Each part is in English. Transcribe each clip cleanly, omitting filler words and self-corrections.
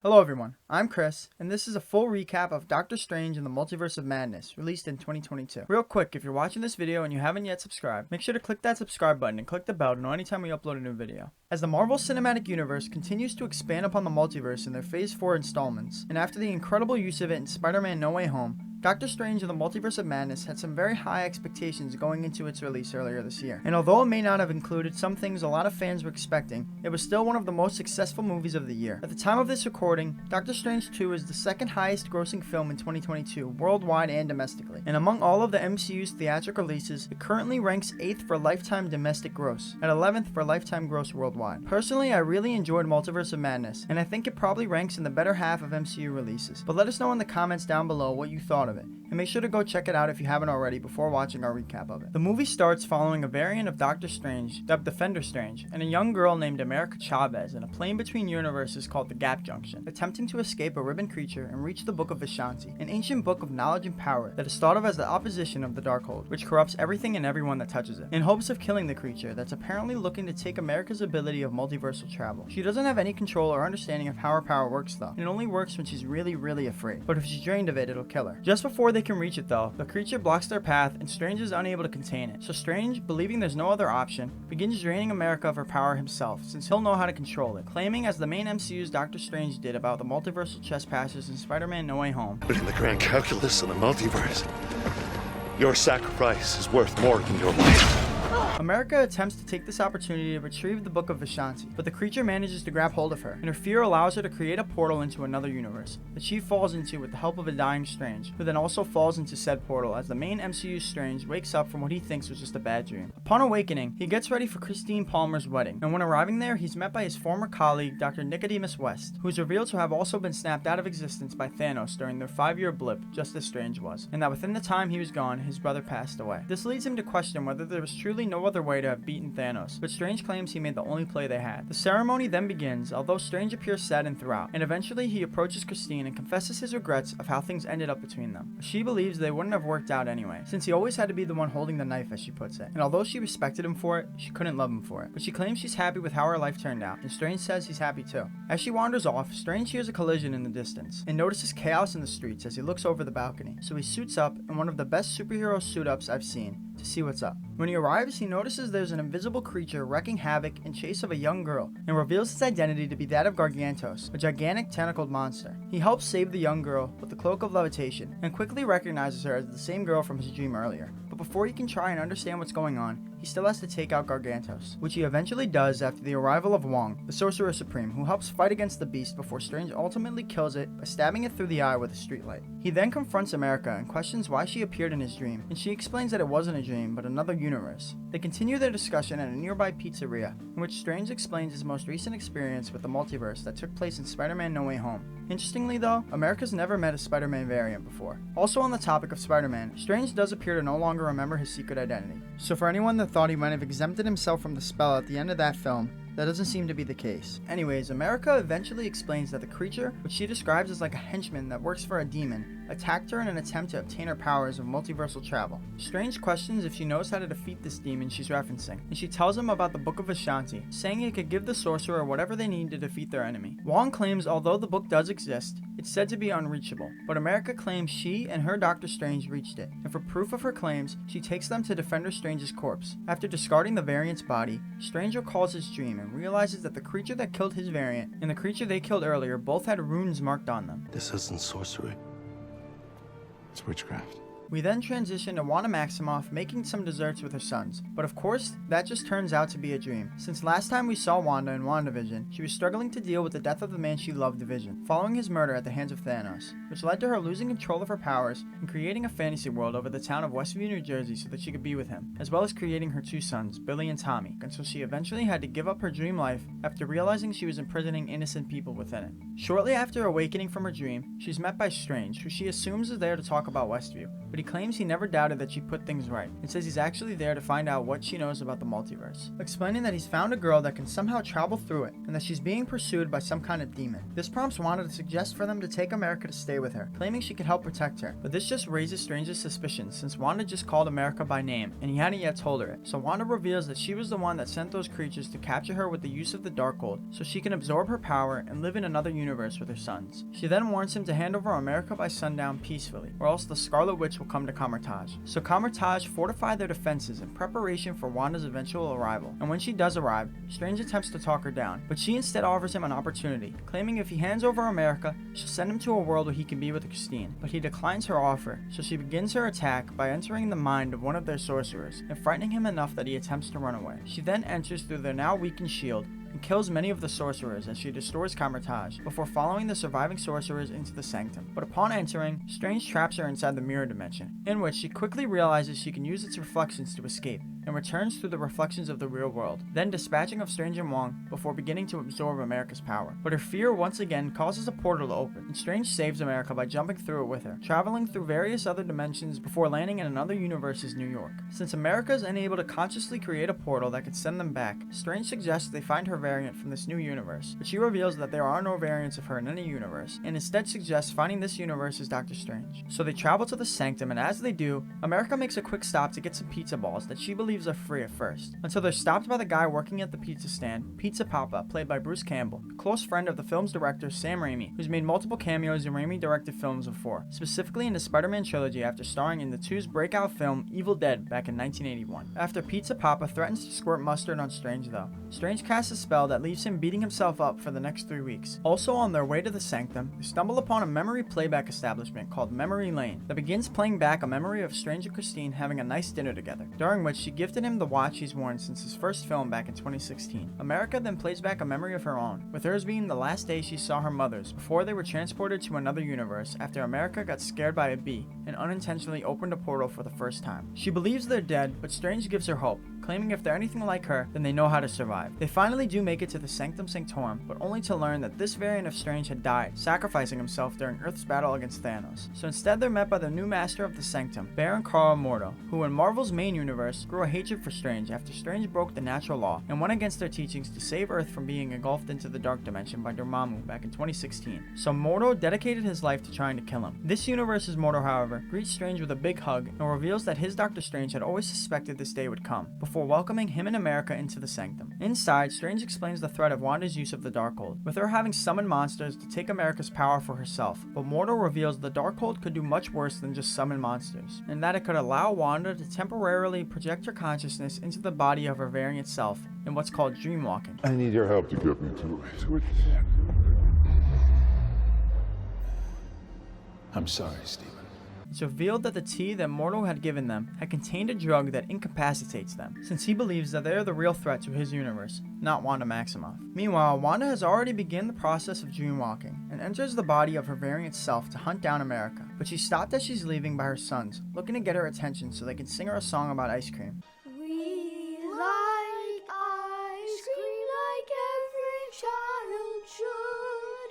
Hello everyone, I'm Chris, and this is a full recap of Doctor Strange in the Multiverse of Madness, released in 2022. Real quick, if you're watching this video and you haven't yet subscribed, make sure to click that subscribe button and click the bell to know anytime we upload a new video. As the Marvel Cinematic Universe continues to expand upon the multiverse in their Phase 4 installments, and after the incredible use of it in Spider-Man No Way Home, Doctor Strange in the Multiverse of Madness had some very high expectations going into its release earlier this year. And although it may not have included some things a lot of fans were expecting, it was still one of the most successful movies of the year. At the time of this recording, Doctor Strange 2 is the second highest grossing film in 2022, worldwide and domestically. And among all of the MCU's theatrical releases, it currently ranks 8th for lifetime domestic gross, and 11th for lifetime gross worldwide. Personally, I really enjoyed Multiverse of Madness, and I think it probably ranks in the better half of MCU releases. But let us know in the comments down below what you thought of it, and make sure to go check it out if you haven't already before watching our recap of it. The movie starts following a variant of Doctor Strange, dubbed Defender Strange, and a young girl named America Chavez in a plane between universes called the Gap Junction, attempting to escape a ribbon creature and reach the Book of Vishanti, an ancient book of knowledge and power that is thought of as the opposition of the Darkhold, which corrupts everything and everyone that touches it, in hopes of killing the creature that's apparently looking to take America's ability of multiversal travel. She doesn't have any control or understanding of how her power works though, and it only works when she's really afraid, but if she's drained of it, it'll kill her. Just before they can reach it though, the creature blocks their path and Strange is unable to contain it. So Strange, believing there's no other option, begins draining America of her power himself, since he'll know how to control it, claiming, as the main MCU's Doctor Strange did about the multiversal trespassers in Spider-Man No Way Home. But in the grand calculus of the multiverse, your sacrifice is worth more than your life. America attempts to take this opportunity to retrieve the Book of Vishanti, but the creature manages to grab hold of her, and her fear allows her to create a portal into another universe, that she falls into with the help of a dying Strange, who then also falls into said portal as the main MCU Strange wakes up from what he thinks was just a bad dream. Upon awakening, he gets ready for Christine Palmer's wedding, and when arriving there, he's met by his former colleague, Dr. Nicodemus West, who is revealed to have also been snapped out of existence by Thanos during their 5-year blip, just as Strange was, and that within the time he was gone, his brother passed away. This leads him to question whether there was truly no other way to have beaten Thanos, but Strange claims he made the only play they had. The ceremony then begins, although Strange appears saddened throughout, and eventually he approaches Christine and confesses his regrets of how things ended up between them. But she believes they wouldn't have worked out anyway, since he always had to be the one holding the knife, as she puts it, and although she respected him for it, she couldn't love him for it. But she claims she's happy with how her life turned out, and Strange says he's happy too. As she wanders off, Strange hears a collision in the distance, and notices chaos in the streets as he looks over the balcony, so he suits up in one of the best superhero suit-ups I've seen, to see what's up. When he arrives, he notices there's an invisible creature wreaking havoc in chase of a young girl, and reveals its identity to be that of Gargantos, a gigantic tentacled monster. He helps save the young girl with the cloak of levitation, and quickly recognizes her as the same girl from his dream earlier. But before he can try and understand what's going on, he still has to take out Gargantos, which he eventually does after the arrival of Wong, the Sorcerer Supreme, who helps fight against the beast before Strange ultimately kills it by stabbing it through the eye with a streetlight. He then confronts America and questions why she appeared in his dream, and she explains that it wasn't a dream, but another universe. They continue their discussion at a nearby pizzeria, in which Strange explains his most recent experience with the multiverse that took place in Spider-Man No Way Home. Interestingly though, America's never met a Spider-Man variant before. Also on the topic of Spider-Man, Strange does appear to no longer remember his secret identity. So for anyone that thought he might have exempted himself from the spell at the end of that film, that doesn't seem to be the case. Anyways, America eventually explains that the creature, which she describes as like a henchman that works for a demon, attacked her in an attempt to obtain her powers of multiversal travel. Strange questions if she knows how to defeat this demon she's referencing, and she tells him about the Book of Vishanti, saying it could give the sorcerer whatever they need to defeat their enemy. Wong claims although the book does exist, it's said to be unreachable, but America claims she and her Doctor Strange reached it, and for proof of her claims, she takes them to Defender Strange's corpse. After discarding the variant's body, Strange recalls his dream and realizes that the creature that killed his variant and the creature they killed earlier both had runes marked on them. This isn't sorcery. It's witchcraft. We then transition to Wanda Maximoff making some desserts with her sons, but of course, that just turns out to be a dream. Since last time we saw Wanda in WandaVision, she was struggling to deal with the death of the man she loved, Vision, following his murder at the hands of Thanos, which led to her losing control of her powers and creating a fantasy world over the town of Westview, New Jersey so that she could be with him, as well as creating her 2 sons, Billy and Tommy, until she eventually had to give up her dream life after realizing she was imprisoning innocent people within it. Shortly after awakening from her dream, she's met by Strange, who she assumes is there to talk about Westview, but but he claims he never doubted that she put things right, and says he's actually there to find out what she knows about the multiverse, explaining that he's found a girl that can somehow travel through it, and that she's being pursued by some kind of demon. This prompts Wanda to suggest for them to take America to stay with her, claiming she could help protect her, but this just raises Strange's suspicions since Wanda just called America by name, and he hadn't yet told her it. So Wanda reveals that she was the one that sent those creatures to capture her with the use of the Darkhold, so she can absorb her power and live in another universe with her sons. She then warns him to hand over America by sundown peacefully, or else the Scarlet Witch will come to Kamar-Taj. So Kamar-Taj fortify their defenses in preparation for Wanda's eventual arrival, and when she does arrive, Strange attempts to talk her down, but she instead offers him an opportunity, claiming if he hands over America, she'll send him to a world where he can be with Christine, but he declines her offer, so she begins her attack by entering the mind of one of their sorcerers, and frightening him enough that he attempts to run away. She then enters through their now weakened shield, and kills many of the sorcerers as she destroys Kamar-Taj before following the surviving sorcerers into the sanctum. But upon entering, Strange traps her inside the mirror dimension, in which she quickly realizes she can use its reflections to escape, and returns through the reflections of the real world, then dispatching of Strange and Wong before beginning to absorb America's power. But her fear once again causes a portal to open, and Strange saves America by jumping through it with her, traveling through various other dimensions before landing in another universe's New York. Since America is unable to consciously create a portal that could send them back, Strange suggests they find her variant from this new universe, but she reveals that there are no variants of her in any universe, and instead suggests finding this universe is Doctor Strange. So they travel to the sanctum, and as they do, America makes a quick stop to get some pizza balls that she believes are free at first, until they're stopped by the guy working at the pizza stand, Pizza Papa, played by Bruce Campbell, a close friend of the film's director Sam Raimi, who's made multiple cameos in Raimi-directed films before, specifically in the Spider-Man trilogy after starring in the two's breakout film Evil Dead back in 1981. After Pizza Papa threatens to squirt mustard on Strange though, Strange casts a spell that leaves him beating himself up for the next 3 weeks. Also on their way to the sanctum, they stumble upon a memory playback establishment called Memory Lane that begins playing back a memory of Strange and Christine having a nice dinner together, during which she gifted him the watch he's worn since his first film back in 2016. America then plays back a memory of her own, with hers being the last day she saw her mother's before they were transported to another universe after America got scared by a bee and unintentionally opened a portal for the first time. She believes they're dead, but Strange gives her hope, claiming if they're anything like her, then they know how to survive. They finally do make it to the Sanctum Sanctorum, but only to learn that this variant of Strange had died, sacrificing himself during Earth's battle against Thanos. So instead they're met by the new master of the Sanctum, Baron Karl Mordo, who in Marvel's main universe grew a hatred for Strange after Strange broke the natural law and went against their teachings to save Earth from being engulfed into the Dark Dimension by Dormammu back in 2016. So Mordo dedicated his life to trying to kill him. This universe's Mordo, however, greets Strange with a big hug and reveals that his Doctor Strange had always suspected this day would come, before welcoming him and America into the Sanctum. Inside, Strange explains the threat of Wanda's use of the Darkhold, with her having summoned monsters to take America's power for herself, but Mordo reveals the Darkhold could do much worse than just summon monsters, and that it could allow Wanda to temporarily project her consciousness into the body of her variant self in what's called dreamwalking. I need your help to get me to it. I'm sorry, Stephen. It's revealed that the tea that Mordo had given them had contained a drug that incapacitates them, since he believes that they are the real threat to his universe, not Wanda Maximoff. Meanwhile, Wanda has already begun the process of dreamwalking, and enters the body of her variant self to hunt down America, but she's stopped as she's leaving by her sons, looking to get her attention so they can sing her a song about ice cream. We like ice cream like every child should.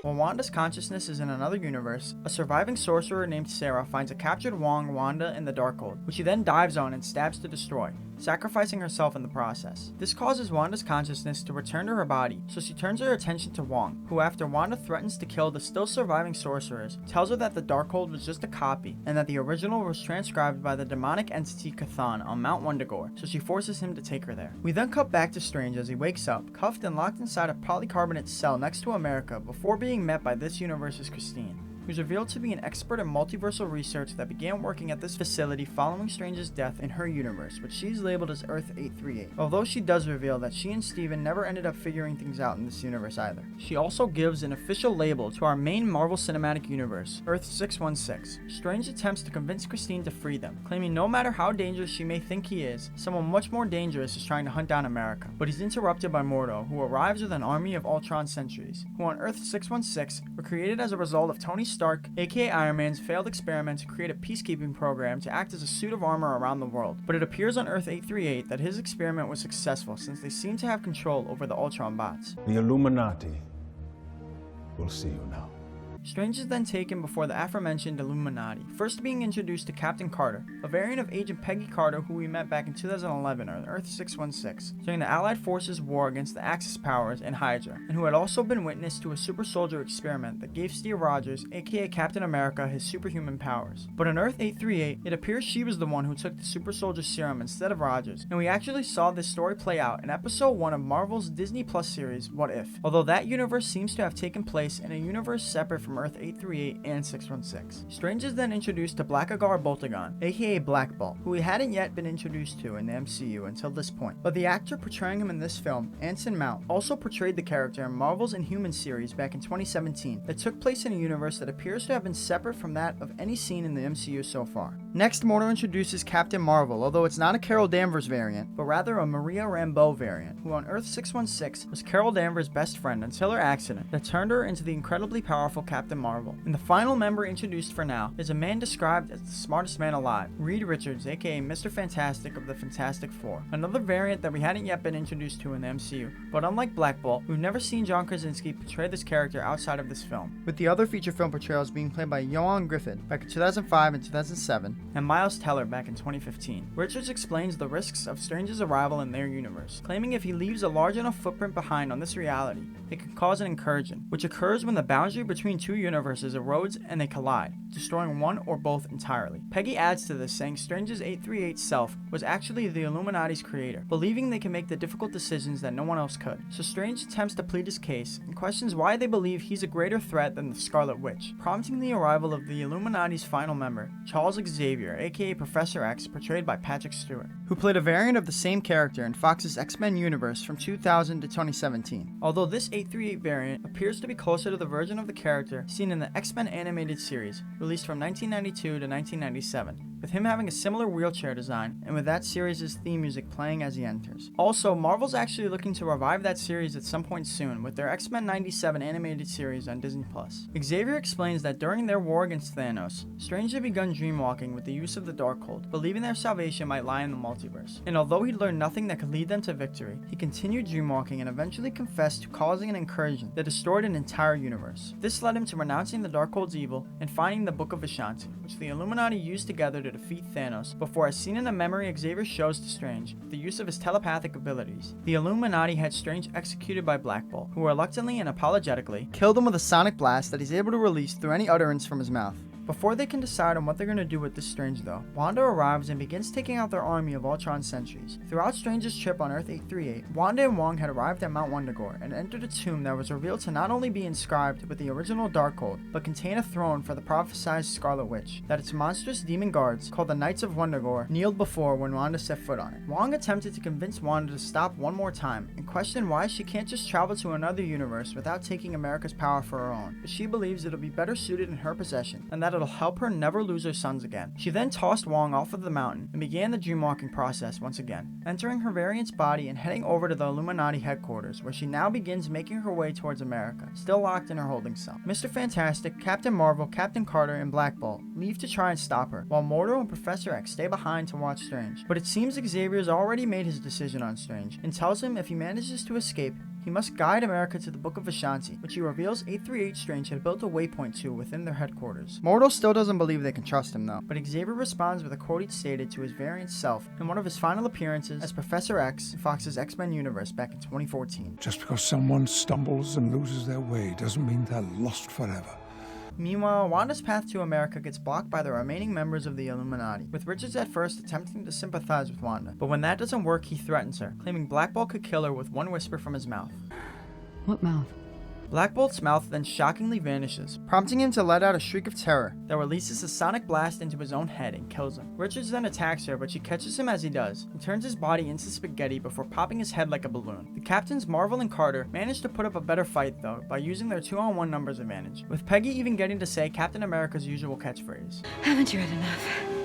While Wanda's consciousness is in another universe, a surviving sorcerer named Sarah finds a captured Wong, Wanda, in the Darkhold, which she then dives on and stabs to destroy, sacrificing herself in the process. This causes Wanda's consciousness to return to her body, so she turns her attention to Wong, who after Wanda threatens to kill the still surviving sorcerers, tells her that the Darkhold was just a copy, and that the original was transcribed by the demonic entity Cthon on Mount Wundagore, so she forces him to take her there. We then cut back to Strange as he wakes up, cuffed and locked inside a polycarbonate cell next to America before being met by this universe's Christine, who's revealed to be an expert in multiversal research that began working at this facility following Strange's death in her universe, which she's labeled as Earth 838, although she does reveal that she and Steven never ended up figuring things out in this universe either. She also gives an official label to our main Marvel Cinematic Universe, Earth 616. Strange attempts to convince Christine to free them, claiming no matter how dangerous she may think he is, someone much more dangerous is trying to hunt down America, but he's interrupted by Mordo, who arrives with an army of Ultron sentries, who on Earth 616 were created as a result of Tony Stark, aka Iron Man's failed experiment to create a peacekeeping program to act as a suit of armor around the world. But it appears on Earth 838 that his experiment was successful since they seem to have control over the Ultron bots. The Illuminati will see you now. Strange is then taken before the aforementioned Illuminati, first being introduced to Captain Carter, a variant of Agent Peggy Carter who we met back in 2011 on Earth 616 during the Allied Forces' war against the Axis powers and Hydra, and who had also been witness to a super soldier experiment that gave Steve Rogers, aka Captain America, his superhuman powers. But on Earth 838, it appears she was the one who took the super soldier serum instead of Rogers, and we actually saw this story play out in episode 1 of Marvel's Disney Plus series, What If? Although that universe seems to have taken place in a universe separate from Earth 838 and 616. Strange is then introduced to Blackagar Boltagon, aka Black Bolt, who we hadn't yet been introduced to in the MCU until this point. But the actor portraying him in this film, Anson Mount, also portrayed the character in Marvel's Inhumans series back in 2017 that took place in a universe that appears to have been separate from that of any scene in the MCU so far. Next, Mordo introduces Captain Marvel, although it's not a Carol Danvers variant, but rather a Maria Rambeau variant, who on Earth 616 was Carol Danvers' best friend until her accident that turned her into the incredibly powerful Captain Marvel. And the final member introduced for now is a man described as the smartest man alive, Reed Richards, aka Mr. Fantastic of the Fantastic Four, another variant that we hadn't yet been introduced to in the MCU. But unlike Black Bolt, we've never seen John Krasinski portray this character outside of this film, with the other feature film portrayals being played by Ioan Gruffudd back in 2005 and 2007, and Miles Teller back in 2015. Richards explains the risks of Strange's arrival in their universe, claiming if he leaves a large enough footprint behind on this reality, it could cause an incursion, which occurs when the boundary between two universes erodes and they collide, destroying one or both entirely. Peggy adds to this, saying Strange's 838 self was actually the Illuminati's creator, believing they can make the difficult decisions that no one else could. So Strange attempts to plead his case and questions why they believe he's a greater threat than the Scarlet Witch, prompting the arrival of the Illuminati's final member, Charles Xavier, aka Professor X, portrayed by Patrick Stewart, who played a variant of the same character in Fox's X-Men universe from 2000 to 2017. Although this 838 variant appears to be closer to the version of the character seen in the X-Men animated series, released from 1992 to 1997, with him having a similar wheelchair design, and with that series' theme music playing as he enters. Also, Marvel's actually looking to revive that series at some point soon with their X-Men 97 animated series on Disney+. Xavier explains that during their war against Thanos, Strange had begun dreamwalking with the use of the Darkhold, believing their salvation might lie in the multiverse. And although he'd learned nothing that could lead them to victory, he continued dreamwalking and eventually confessed to causing an incursion that destroyed an entire universe. This led him to renouncing the Darkhold's evil and finding the Book of Vishanti, which the Illuminati used together to defeat Thanos, before, as seen in a memory Xavier shows to Strange, with the use of his telepathic abilities, the Illuminati had Strange executed by Black Bolt, who reluctantly and apologetically killed him with a sonic blast that he's able to release through any utterance from his mouth. Before they can decide on what they're going to do with this Strange though, Wanda arrives and begins taking out their army of Ultron sentries. Throughout Strange's trip on Earth 838, Wanda and Wong had arrived at Mount Wundagore and entered a tomb that was revealed to not only be inscribed with the original Darkhold, but contain a throne for the prophesied Scarlet Witch, that its monstrous demon guards, called the Knights of Wundagore, kneeled before when Wanda set foot on it. Wong attempted to convince Wanda to stop one more time, and questioned why she can't just travel to another universe without taking America's power for her own, but she believes it'll be better suited in her possession, and that it'll help her never lose her sons again. She then tossed Wong off of the mountain and began the dreamwalking process once again, entering her variant's body and heading over to the Illuminati headquarters, where she now begins making her way towards America, still locked in her holding cell. Mr. Fantastic, Captain Marvel, Captain Carter, and Black Bolt leave to try and stop her, while Mordo and Professor X stay behind to watch Strange. But it seems Xavier's already made his decision on Strange, and tells him if he manages to escape, he must guide America to the Book of Vishanti, which he reveals 838 Strange had built a waypoint to within their headquarters. Mordo still doesn't believe they can trust him though, but Xavier responds with a quote he'd stated to his variant self in one of his final appearances as Professor X in Fox's X-Men universe back in 2014. Just because someone stumbles and loses their way doesn't mean they're lost forever. Meanwhile, Wanda's path to America gets blocked by the remaining members of the Illuminati, with Richards at first attempting to sympathize with Wanda, but when that doesn't work, he threatens her, claiming Black Bolt could kill her with one whisper from his mouth. What mouth? Black Bolt's mouth then shockingly vanishes, prompting him to let out a shriek of terror that releases a sonic blast into his own head and kills him. Richards then attacks her, but she catches him as he does, and turns his body into spaghetti before popping his head like a balloon. The captains Marvel and Carter manage to put up a better fight though, by using their 2-on-1 numbers advantage, with Peggy even getting to say Captain America's usual catchphrase. Haven't you had enough?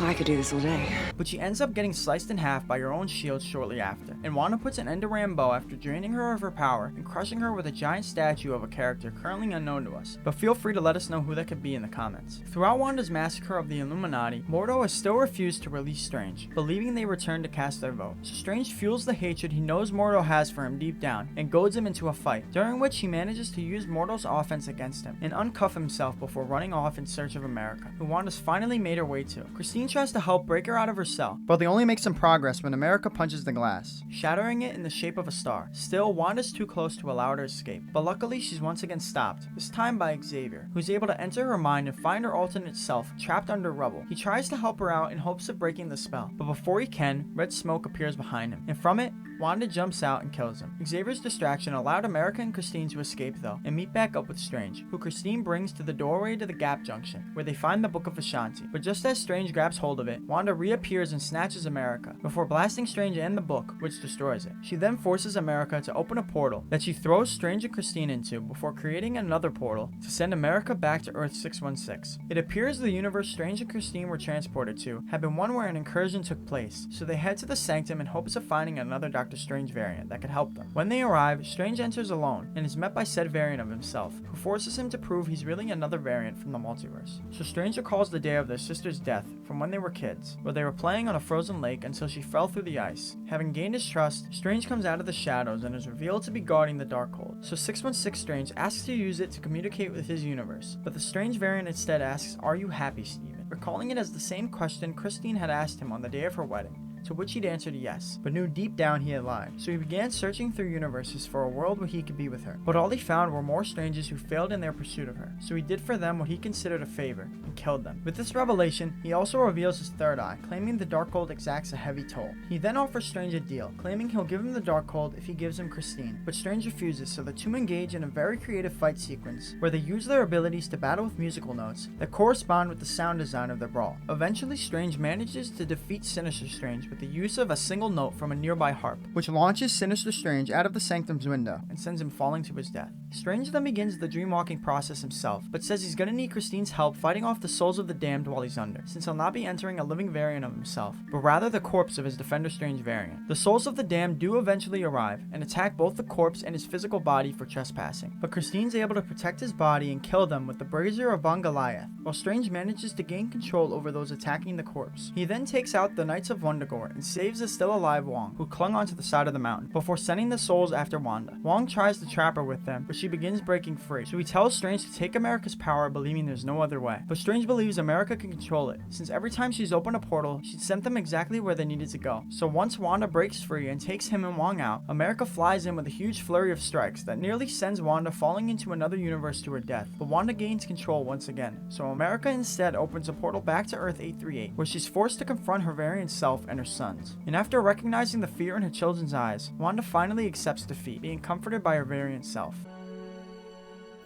I could do this all day. But she ends up getting sliced in half by her own shield shortly after, and Wanda puts an end to Rambeau after draining her of her power and crushing her with a giant statue of a character currently unknown to us, but feel free to let us know who that could be in the comments. Throughout Wanda's massacre of the Illuminati, Mordo has still refused to release Strange, believing they returned to cast their vote. So Strange fuels the hatred he knows Mordo has for him deep down and goads him into a fight, during which he manages to use Mordo's offense against him and uncuff himself before running off in search of America, who Wanda's finally made her way to. Christine tries to help break her out of her cell, but they only make some progress when America punches the glass, shattering it in the shape of a star. Still, Wanda's too close to allow her to escape, but luckily she's once again stopped, this time by Xavier, who's able to enter her mind and find her alternate self trapped under rubble. He tries to help her out in hopes of breaking the spell, but before he can, red smoke appears behind him, and from it, Wanda jumps out and kills him. Xavier's distraction allowed America and Christine to escape though, and meet back up with Strange, who Christine brings to the doorway to the Gap Junction, where they find the Book of Vishanti. But just as Strange grabs hold of it, Wanda reappears and snatches America, before blasting Strange and the book, which destroys it. She then forces America to open a portal that she throws Strange and Christine into, before creating another portal to send America back to Earth 616. It appears the universe Strange and Christine were transported to had been one where an incursion took place, so they head to the Sanctum in hopes of finding another Doctor Strange variant that could help them. When they arrive, Strange enters alone and is met by said variant of himself, who forces him to prove he's really another variant from the multiverse. So Strange recalls the day of their sister's death from when they were kids, where they were playing on a frozen lake until she fell through the ice. Having gained his trust, Strange comes out of the shadows and is revealed to be guarding the Darkhold. So 616 Strange asks to use it to communicate with his universe, but the Strange variant instead asks, "Are you happy, Steven?" recalling it as the same question Christine had asked him on the day of her wedding, to which he'd answered yes, but knew deep down he had lied. So he began searching through universes for a world where he could be with her, but all he found were more strangers who failed in their pursuit of her. So he did for them what he considered a favor, and killed them. With this revelation, he also reveals his third eye, claiming the Darkhold exacts a heavy toll. He then offers Strange a deal, claiming he'll give him the Darkhold if he gives him Christine, but Strange refuses, so the two engage in a very creative fight sequence, where they use their abilities to battle with musical notes that correspond with the sound design of their brawl. Eventually, Strange manages to defeat Sinister Strange with the use of a single note from a nearby harp, which launches Sinister Strange out of the Sanctum's window and sends him falling to his death. Strange then begins the dreamwalking process himself, but says he's gonna need Christine's help fighting off the souls of the damned while he's under, since he'll not be entering a living variant of himself, but rather the corpse of his Defender Strange variant. The souls of the damned do eventually arrive and attack both the corpse and his physical body for trespassing, but Christine's able to protect his body and kill them with the brazier of Von Goliath, while Strange manages to gain control over those attacking the corpse. He then takes out the Knights of Wundagore and saves the still alive Wong, who clung onto the side of the mountain, before sending the souls after Wanda. Wong tries to trap her with them, but she begins breaking free, so he tells Strange to take America's power, believing there's no other way. But Strange believes America can control it, since every time she's opened a portal, she'd sent them exactly where they needed to go. So once Wanda breaks free and takes him and Wong out, America flies in with a huge flurry of strikes that nearly sends Wanda falling into another universe to her death. But Wanda gains control once again, so America instead opens a portal back to Earth 838, where she's forced to confront her variant self and her sons. And after recognizing the fear in her children's eyes, Wanda finally accepts defeat, being comforted by her variant self.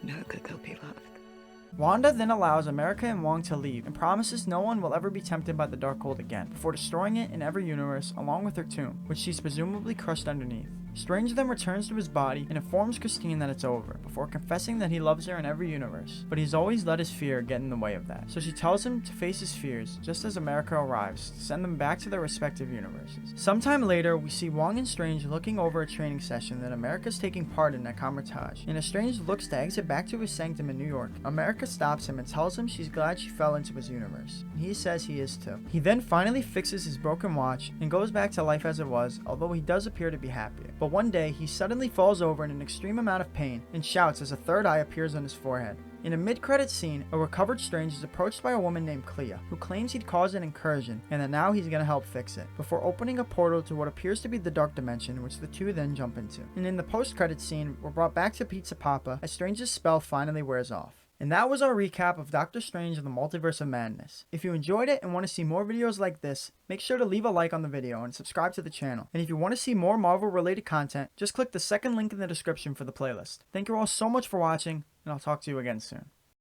No good could be left. Wanda then allows America and Wong to leave and promises no one will ever be tempted by the Darkhold again, before destroying it in every universe along with her tomb, which she's presumably crushed underneath. Strange then returns to his body and informs Christine that it's over, before confessing that he loves her in every universe, but he's always let his fear get in the way of that. So she tells him to face his fears, just as America arrives, to send them back to their respective universes. Sometime later, we see Wong and Strange looking over a training session that America's taking part in at Kamar-Taj, and as Strange looks to exit back to his sanctum in New York, America stops him and tells him she's glad she fell into his universe, and he says he is too. He then finally fixes his broken watch and goes back to life as it was, although he does appear to be happier. But one day, he suddenly falls over in an extreme amount of pain and shouts as a third eye appears on his forehead. In a mid-credits scene, a recovered Strange is approached by a woman named Clea, who claims he'd caused an incursion and that now he's gonna help fix it, before opening a portal to what appears to be the Dark Dimension, which the two then jump into. And in the post-credits scene, we're brought back to Pizza Papa as Strange's spell finally wears off. And that was our recap of Doctor Strange and the Multiverse of Madness. If you enjoyed it and want to see more videos like this, make sure to leave a like on the video and subscribe to the channel. And if you want to see more Marvel related content, just click the second link in the description for the playlist. Thank you all so much for watching, and I'll talk to you again soon.